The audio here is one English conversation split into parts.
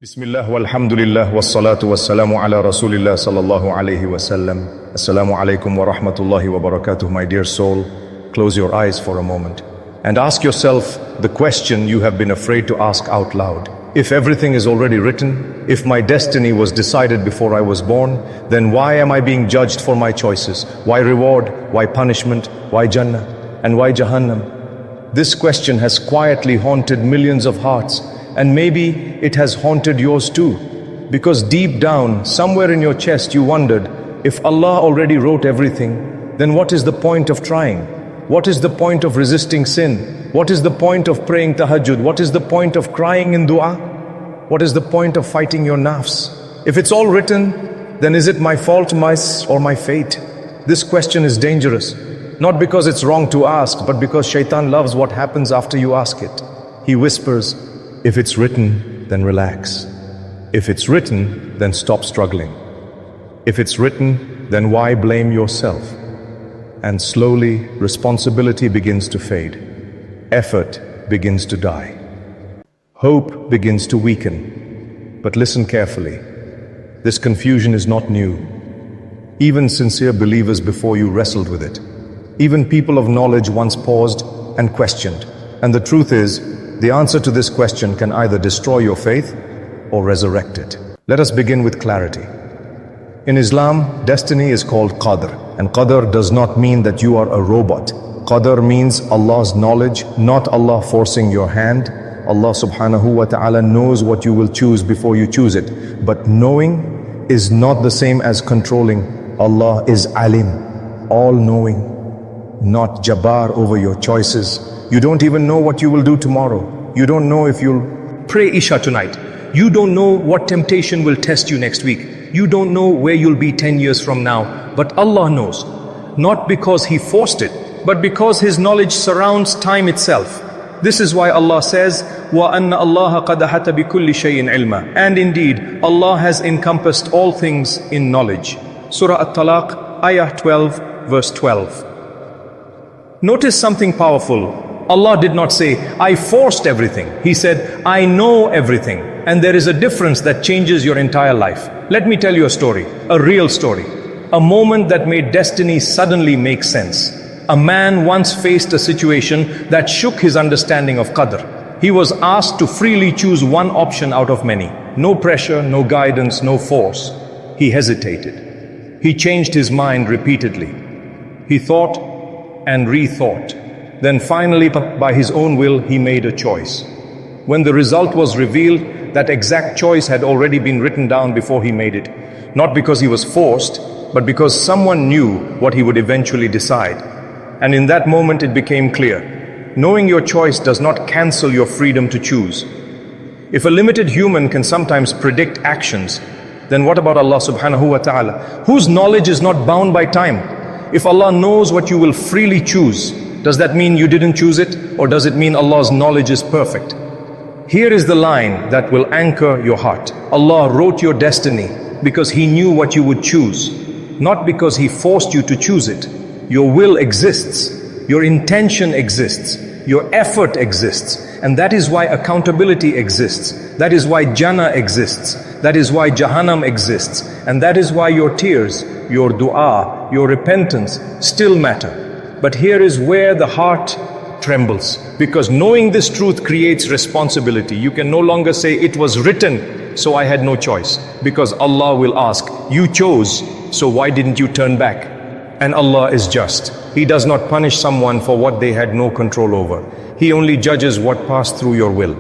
Bismillah walhamdulillah wassalatu wassalamu ala rasulillah sallallahu alayhi wasallam. Assalamu alaikum wa rahmatullahi wa barakatuh. My dear soul, close your eyes for a moment and ask yourself the question you have been afraid to ask out loud. If everything is already written, if my destiny was decided before I was born, then why am I being judged for my choices? Why reward? Why punishment? Why Jannah? And why Jahannam? This question has quietly haunted millions of hearts. And maybe it has haunted yours too, because deep down, somewhere in your chest, you wondered, if Allah already wrote everything, then what is the point of trying? What is the point of resisting sin? What is the point of praying tahajjud? What is the point of crying in dua? What is the point of fighting your nafs? If it's all written, then is it my fault, or my fate? This question is dangerous, not because it's wrong to ask, but because shaitan loves what happens after you ask it. He whispers, if it's written, then relax. If it's written, then stop struggling. If it's written, then why blame yourself? And slowly, responsibility begins to fade. Effort begins to die. Hope begins to weaken. But listen carefully. This confusion is not new. Even sincere believers before you wrestled with it. Even people of knowledge once paused and questioned. And the truth is, the answer to this question can either destroy your faith or resurrect it. Let us begin with clarity. In Islam, destiny is called Qadr. And Qadr does not mean that you are a robot. Qadr means Allah's knowledge, not Allah forcing your hand. Allah subhanahu wa ta'ala knows what you will choose before you choose it. But knowing is not the same as controlling. Allah is Alim, all-knowing, not Jabbar over your choices. You don't even know what you will do tomorrow. You don't know if you'll pray Isha tonight. You don't know what temptation will test you next week. You don't know where you'll be 10 years from now. But Allah knows. Not because He forced it, but because His knowledge surrounds time itself. This is why Allah says, وَأَنَّ اللَّهَ قَدْ أَحَاطَ بِكُلِّ شَيْءٍ عِلْمًا. And indeed, Allah has encompassed all things in knowledge. Surah At-Talaq, Ayah 12, verse 12. Notice something powerful. Allah did not say, I forced everything. He said, I know everything. And there is a difference that changes your entire life. Let me tell you a story, a real story. A moment that made destiny suddenly make sense. A man once faced a situation that shook his understanding of Qadr. He was asked to freely choose one option out of many. No pressure, no guidance, no force. He hesitated. He changed his mind repeatedly. He thought and rethought. Then finally, by his own will, he made a choice. When the result was revealed, that exact choice had already been written down before he made it. Not because he was forced, but because someone knew what he would eventually decide. And in that moment it became clear. Knowing your choice does not cancel your freedom to choose. If a limited human can sometimes predict actions, then what about Allah subhanahu wa ta'ala, whose knowledge is not bound by time? If Allah knows what you will freely choose, does that mean you didn't choose it? Or does it mean Allah's knowledge is perfect? Here is the line that will anchor your heart. Allah wrote your destiny because He knew what you would choose, not because He forced you to choose it. Your will exists, your intention exists, your effort exists, and that is why accountability exists. That is why Jannah exists. That is why Jahannam exists. And that is why your tears, your dua, your repentance still matter. But here is where the heart trembles, because knowing this truth creates responsibility. You can no longer say it was written, so I had no choice, because Allah will ask, you chose, so why didn't you turn back? And Allah is just. He does not punish someone for what they had no control over. He only judges what passed through your will.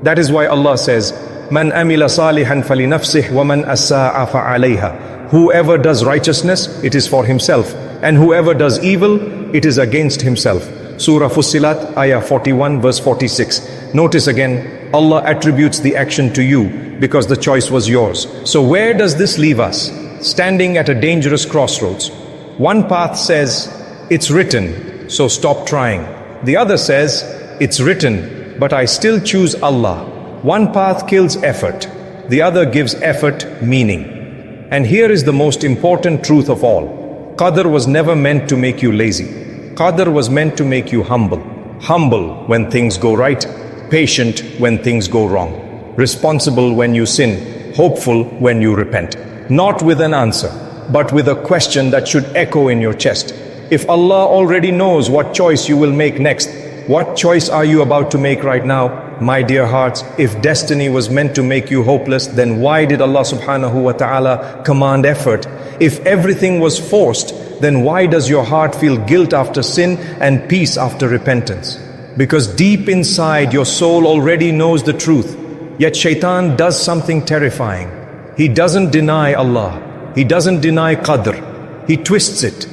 That is why Allah says, Man amila salihan falinafsih wa man asa'a fa'alayha. Whoever does righteousness, it is for himself. And whoever does evil, it is against himself. Surah Fussilat, Ayah 41, verse 46. Notice again, Allah attributes the action to you because the choice was yours. So where does this leave us? Standing at a dangerous crossroads. One path says, it's written, so stop trying. The other says, it's written, but I still choose Allah. One path kills effort. The other gives effort meaning. And here is the most important truth of all. Qadr was never meant to make you lazy. Qadr was meant to make you humble. Humble when things go right, patient when things go wrong. responsible when you sin, hopeful when you repent. Not with an answer, but with a question that should echo in your chest. If Allah already knows what choice you will make next, what choice are you about to make right now? My dear hearts, if destiny was meant to make you hopeless, then why did Allah subhanahu wa ta'ala command effort? If everything was forced, then why does your heart feel guilt after sin and peace after repentance? Because deep inside your soul already knows the truth. Yet shaitan does something terrifying. He doesn't deny Allah. He doesn't deny Qadr. He twists it.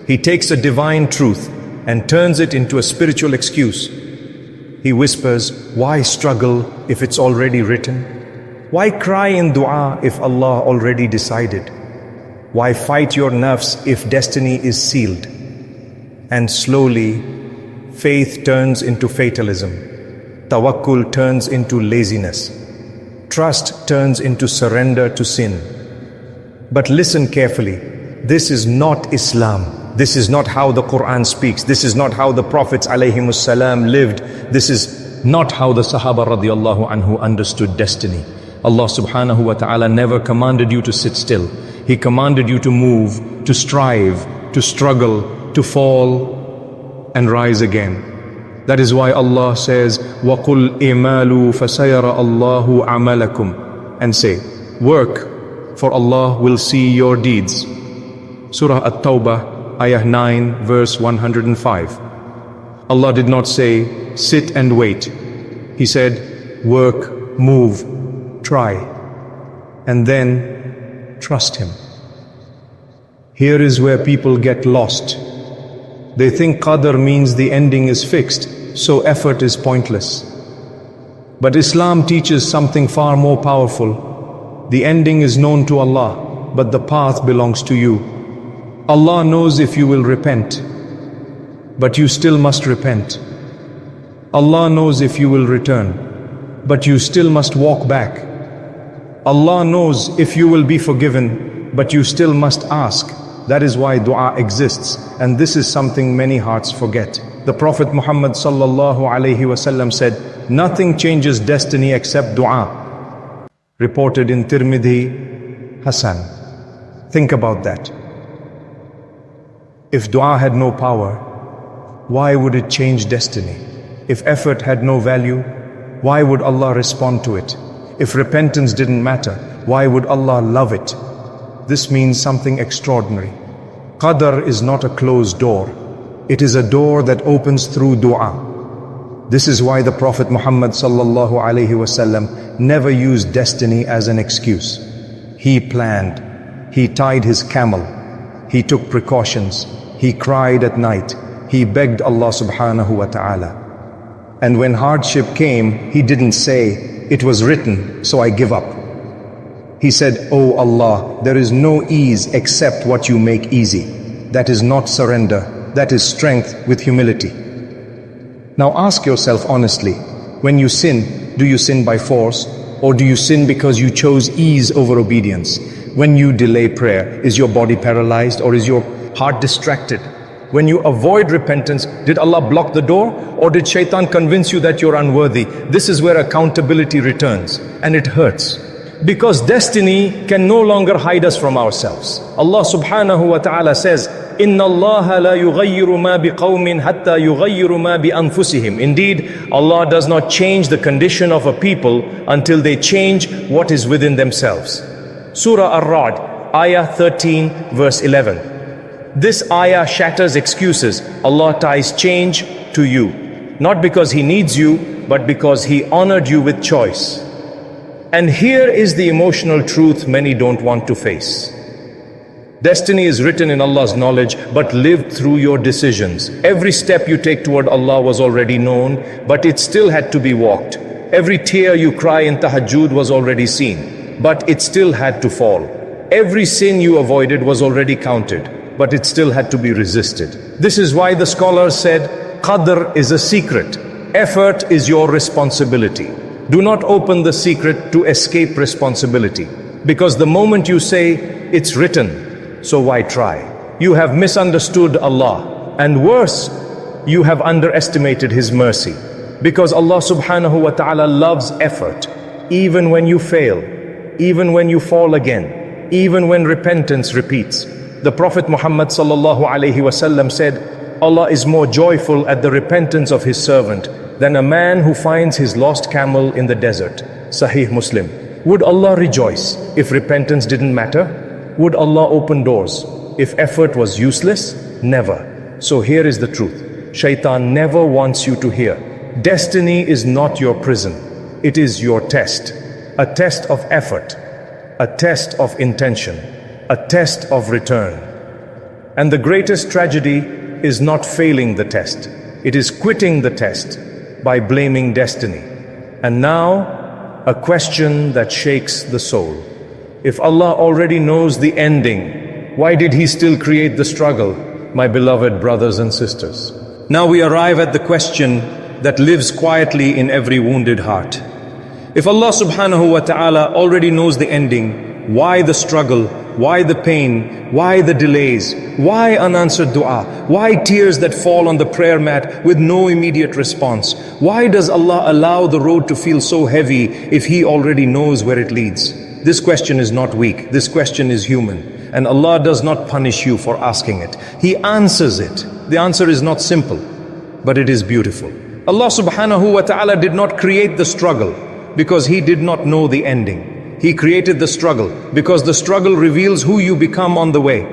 He takes a divine truth and turns it into a spiritual excuse. He whispers, why struggle if it's already written? Why cry in dua if Allah already decided? Why fight your nafs if destiny is sealed? And slowly, faith turns into fatalism. Tawakkul turns into laziness. Trust turns into surrender to sin. But listen carefully, this is not Islam. This is not how the Quran speaks. This is not how the Prophets ﷺ lived. This is not how the Sahaba radiallahu anhu understood destiny. Allah subhanahu wa ta'ala never commanded you to sit still. He commanded you to move, to strive, to struggle, to fall and rise again. That is why Allah says, وَقُلْ إِمَالُوا فَسَيَرَ اللَّهُ عَمَلَكُمْ, and say, work, for Allah will see your deeds. Surah At-Tawbah, Ayah 9, verse 105. Allah did not say, sit and wait. He said, work, move, try, and then trust Him. Here is where people get lost. They think Qadr means the ending is fixed, so effort is pointless. But Islam teaches something far more powerful. The ending is known to Allah, but the path belongs to you. Allah knows if you will repent, but you still must repent. Allah knows if you will return, but you still must walk back. Allah knows if you will be forgiven, but you still must ask. That is why dua exists, and this is something many hearts forget. The Prophet Muhammad sallallahu alaihi wasallam said, nothing changes destiny except dua. Reported in Tirmidhi, Hasan. Think about that. If dua had no power, why would it change destiny? If effort had no value, why would Allah respond to it? If repentance didn't matter, why would Allah love it? This means something extraordinary. Qadr is not a closed door. It is a door that opens through dua. This is why the Prophet Muhammad sallallahu alaihi wasallam never used destiny as an excuse. He planned. He tied his camel. He took precautions. He cried at night. He begged Allah subhanahu wa ta'ala. And when hardship came, he didn't say, it was written, so I give up. He said, oh Allah, there is no ease except what you make easy. That is not surrender. That is strength with humility. Now ask yourself honestly, when you sin, do you sin by force? Or do you sin because you chose ease over obedience? When you delay prayer, is your body paralyzed or is your heart distracted? When you avoid repentance, did Allah block the door? Or did shaitan convince you that you're unworthy? This is where accountability returns, and it hurts. Because destiny can no longer hide us from ourselves. Allah subhanahu wa ta'ala says, إِنَّ اللَّهَ لَا يُغَيِّرُ مَا بِقَوْمٍ حَتَّى يُغَيِّرُ مَا بِأَنفُسِهِمْ. Indeed, Allah does not change the condition of a people until they change what is within themselves. Surah Ar-Ra'd, Ayah 13, verse 11. This ayah shatters excuses. Allah ties change to you. Not because He needs you, but because He honored you with choice. And here is the emotional truth many don't want to face. Destiny is written in Allah's knowledge, but lived through your decisions. Every step you take toward Allah was already known, but it still had to be walked. Every tear you cry in tahajjud was already seen, but it still had to fall. Every sin you avoided was already counted, but it still had to be resisted. This is why the scholars said, Qadr is a secret. Effort is your responsibility. Do not open the secret to escape responsibility. Because the moment you say, it's written, so why try? You have misunderstood Allah. And worse, you have underestimated His mercy. Because Allah subhanahu wa ta'ala loves effort. even when you fail, even when you fall again, even when repentance repeats. The Prophet Muhammad sallallahu alaihi wasallam said, Allah is more joyful at the repentance of His servant than a man who finds his lost camel in the desert. Sahih Muslim. Would Allah rejoice if repentance didn't matter? Would Allah open doors if effort was useless? Never. So here is the truth. Shaitan never wants you to hear. Destiny is not your prison. It is your test. A test of effort. A test of intention. A test of return. And the greatest tragedy is not failing the test. It is quitting the test by blaming destiny. And now, a question that shakes the soul. If Allah already knows the ending, why did He still create the struggle, my beloved brothers and sisters? Now we arrive at the question that lives quietly in every wounded heart. If Allah subhanahu wa ta'ala already knows the ending, why the struggle? Why the pain? Why the delays? Why unanswered dua? Why tears that fall on the prayer mat with no immediate response? Why does Allah allow the road to feel so heavy if He already knows where it leads? This question is not weak. This question is human. And Allah does not punish you for asking it. He answers it. The answer is not simple, but it is beautiful. Allah subhanahu wa ta'ala did not create the struggle because He did not know the ending. He created the struggle because the struggle reveals who you become on the way.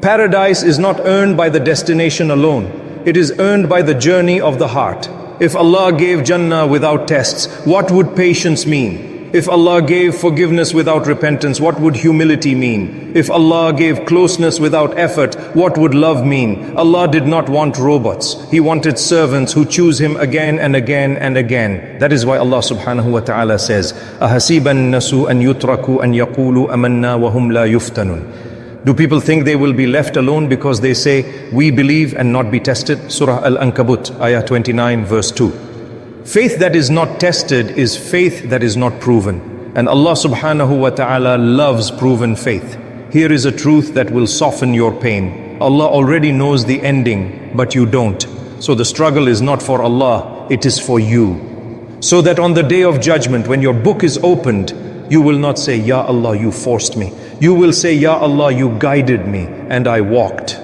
Paradise is not earned by the destination alone. It is earned by the journey of the heart. If Allah gave Jannah without tests, what would patience mean? If Allah gave forgiveness without repentance, what would humility mean? If Allah gave closeness without effort, what would love mean? Allah did not want robots. He wanted servants who choose Him again and again and again. That is why Allah subhanahu wa ta'ala says, أَحَسِيبَ النَّاسُ أَن يُتْرَكُوا أَن يَقُولُوا أَمَنَّا وَهُمْ لَا يُفْتَنُونَ. Do people think they will be left alone because they say, we believe and not be tested? Surah Al-Ankabut, Ayah 29, verse 2. Faith that is not tested is faith that is not proven. And Allah subhanahu wa ta'ala loves proven faith. Here is a truth that will soften your pain. Allah already knows the ending, but you don't. So the struggle is not for Allah, it is for you. So that on the day of judgment, when your book is opened, you will not say, Ya Allah, you forced me. You will say, Ya Allah, you guided me, and I walked.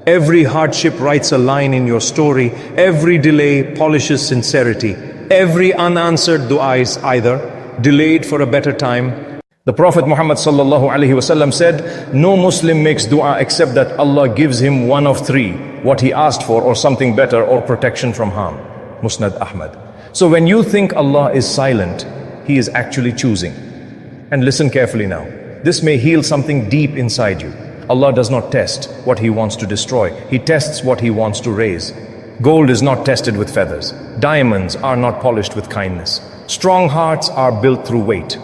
Every hardship writes a line in your story. Every delay polishes sincerity. Every unanswered dua is either delayed for a better time. The Prophet Muhammad sallallahu alaihi wasallam said, no Muslim makes dua except that Allah gives him one of three, what he asked for or something better or protection from harm. Musnad Ahmad. So when you think Allah is silent, He is actually choosing. And listen carefully now. This may heal something deep inside you. Allah does not test what He wants to destroy. He tests what He wants to raise. Gold is not tested with feathers. Diamonds are not polished with kindness. Strong hearts are built through weight.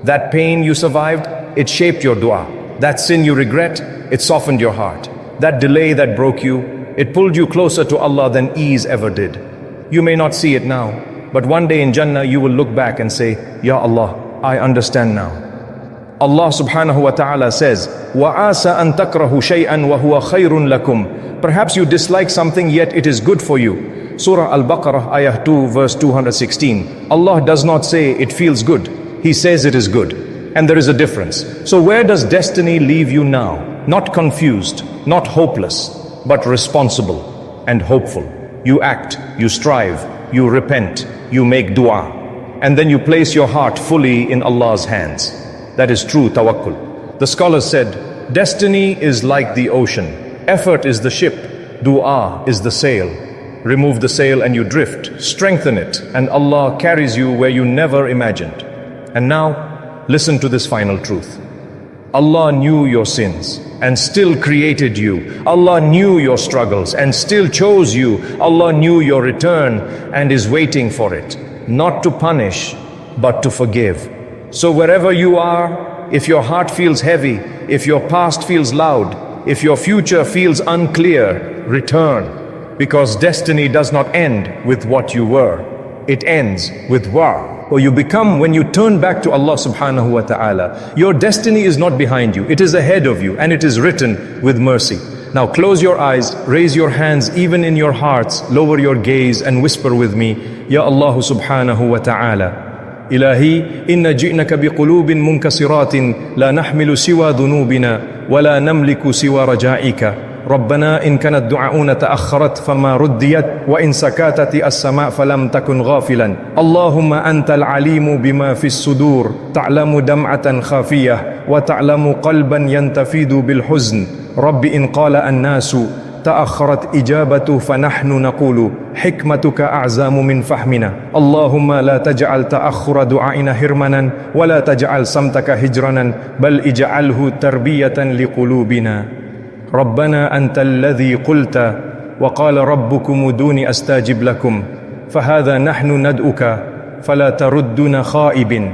That pain you survived, it shaped your dua. That sin you regret, it softened your heart. That delay that broke you, it pulled you closer to Allah than ease ever did. You may not see it now, but one day in Jannah you will look back and say, Ya Allah, I understand now. Allah subhanahu wa ta'ala says, وَعَاسَ أَن تَكْرَهُ شَيْئًا وَهُوَ خَيْرٌ لَكُمْ. Perhaps you dislike something, yet it is good for you. Surah Al-Baqarah, Ayah 2, verse 216. Allah does not say it feels good. He says it is good. And there is a difference. So where does destiny leave you now? Not confused, not hopeless, but responsible and hopeful. You act, you strive, you repent, you make dua. And then you place your heart fully in Allah's hands. That is true tawakkul. The scholars said, destiny is like the ocean. Effort is the ship. Dua is the sail. Remove the sail and you drift. Strengthen it and Allah carries you where you never imagined. And now, listen to this final truth. Allah knew your sins and still created you. Allah knew your struggles and still chose you. Allah knew your return and is waiting for it. Not to punish, but to forgive. So wherever you are, if your heart feels heavy, if your past feels loud, if your future feels unclear, return. Because destiny does not end with what you were. It ends with what you become when you turn back to Allah subhanahu wa ta'ala. Your destiny is not behind you. It is ahead of you and it is written with mercy. Now close your eyes, raise your hands even in your hearts, lower your gaze and whisper with me, Ya Allah subhanahu wa ta'ala. إلهي إن جئنك بقلوب منكسرات لا نحمل سوى ذنوبنا ولا نملك سوى رجائك. ربنا إن كانت دعاؤنا تأخرت فما رديت وإن سكاتت السماء فلم تكن غافلا. اللهم أنت العليم بما في الصدور، تعلم دمعة خافية وتعلم قلبا ينتفيد بالحزن. رب إن قال الناس تأخرت إجابته فنحن نقول حكمتك أعزام من فهمنا. اللهم لا تجعل تأخر دعائنا هرمنا ولا تجعل صمتك هجرنا بل اجعله تربية لقلوبنا. ربنا أنت الذي قلت وقال ربكم ادوني أستجب لكم، فهذا نحن ندعوك فلا تردنا خائب.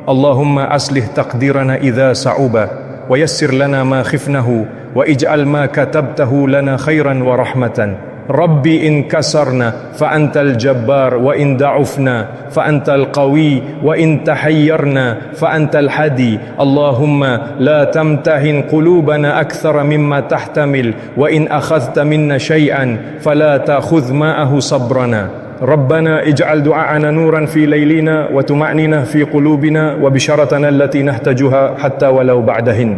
اللهم أصلح تقديرنا إذا صعب ويسر لنا ما خفنه واجعل ما كتبته لنا خيرا ورحمة. ربي إن كسرنا فأنت الجبار وإن ضعفنا فأنت القوي وإن تحيرنا فأنت الحدي. اللهم لا تمتهن قلوبنا أكثر مما تحتمل وإن أخذت منا شيئا فلا تأخذ معه صبرنا. ربنا اجعل دعاءنا نورا في ليلنا وطمأنينة في قلوبنا وبشارتنا التي نحتاجها حتى ولو بعدهن.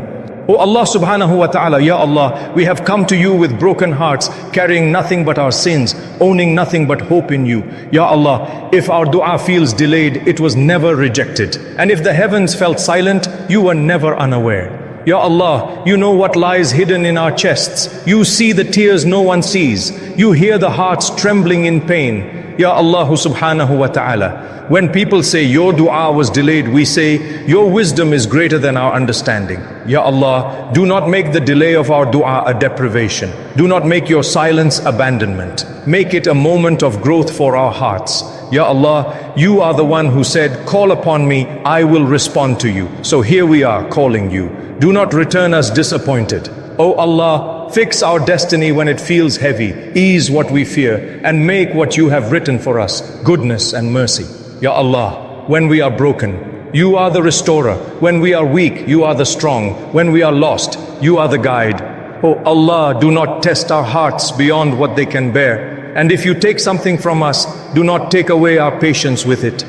Oh Allah subhanahu wa ta'ala, Ya Allah, we have come to you with broken hearts, carrying nothing but our sins, owning nothing but hope in you. Ya Allah, if our dua feels delayed, it was never rejected. And if the heavens felt silent, you were never unaware. Ya Allah, you know what lies hidden in our chests. You see the tears no one sees. You hear the hearts trembling in pain. Ya Allah subhanahu wa ta'ala, when people say your dua was delayed, we say your wisdom is greater than our understanding. Ya Allah, do not make the delay of our dua a deprivation. Do not make your silence abandonment. Make it a moment of growth for our hearts. Ya Allah, you are the one who said, call upon me, I will respond to you. So here we are calling you. Do not return us disappointed. O Allah, fix our destiny when it feels heavy, ease what we fear, and make what you have written for us, goodness and mercy. Ya Allah, when we are broken, you are the restorer. When we are weak, you are the strong. When we are lost, you are the guide. O Allah, do not test our hearts beyond what they can bear. And if you take something from us, do not take away our patience with it.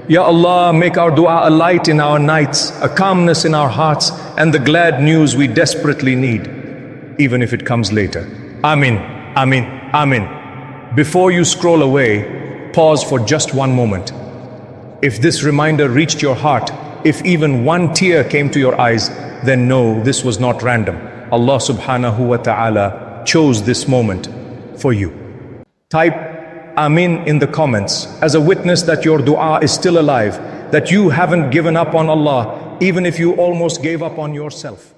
Ya Allah, make our dua a light in our nights, a calmness in our hearts, and the glad news we desperately need, even if it comes later. Amin, Amin, Amin. Before you scroll away, pause for just one moment. If this reminder reached your heart, if even one tear came to your eyes, then know this was not random. Allah subhanahu wa ta'ala chose this moment for you. Type Amin in the comments as a witness that your dua is still alive, that you haven't given up on Allah, even if you almost gave up on yourself.